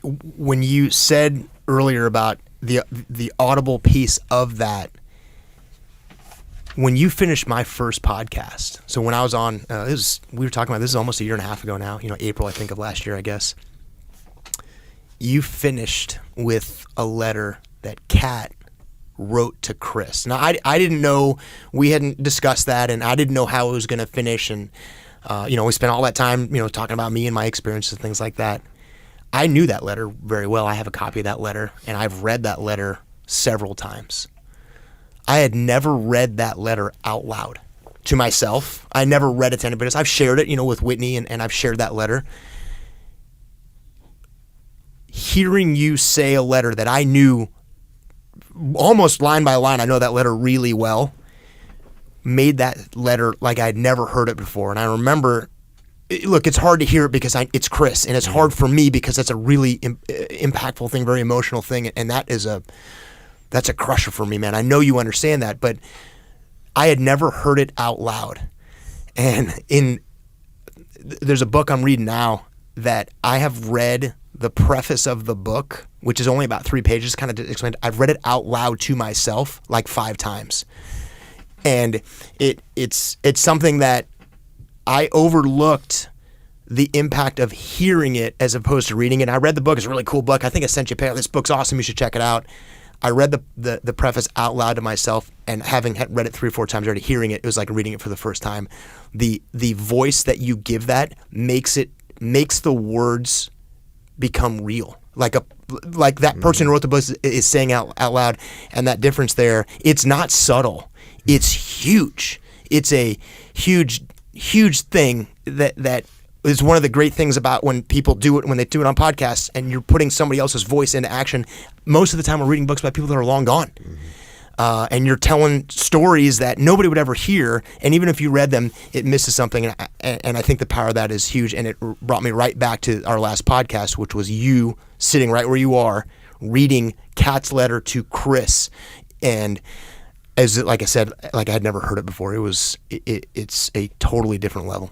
when you said earlier about the audible piece of that, when you finished my first podcast, so when I was on, we were talking about, this is almost a year and a half ago now, April, I think, of last year, I guess. You finished with a letter that Kat wrote to Chris. Now, I didn't know, we hadn't discussed that, and I didn't know how it was going to finish, and, we spent all that time, talking about me and my experiences and things like that. I knew that letter very well. I have a copy of that letter, and I've read that letter several times. I had never read that letter out loud to myself. I never read it to anybody else. I've shared it, with Whitney, and I've shared that letter. Hearing you say a letter that I knew almost line by line, I know that letter really well, made that letter like I'd never heard it before. And I remember, look, it's hard to hear it because it's Chris, and it's hard for me because that's a really impactful thing, very emotional thing, and that's a crusher for me, man. I know you understand that, but I had never heard it out loud. And there's a book I'm reading now that I have read the preface of the book, which is only about 3 pages, kind of to explain. I've read it out loud to myself like 5 times. And it's something that I overlooked the impact of hearing it as opposed to reading it. I read the book. It's a really cool book. I think I sent you a pair. This book's awesome. You should check it out. I read the preface out loud to myself, and having read it 3 or 4 times already, hearing it was like reading it for the first time. The voice that you give that makes the words become real. Like that person who wrote the book is saying out loud, and that difference there, it's not subtle. It's huge. It's a huge thing that is one of the great things about when people do it, when they do it on podcasts, and you're putting somebody else's voice into action. Most of the time we're reading books by people that are long gone. And you're telling stories that nobody would ever hear, and even if you read them, it misses something, and I think the power of that is huge, and it brought me right back to our last podcast, which was you sitting right where you are, reading Kat's letter to Chris, and like I said, like I had never heard it before. It's a totally different level.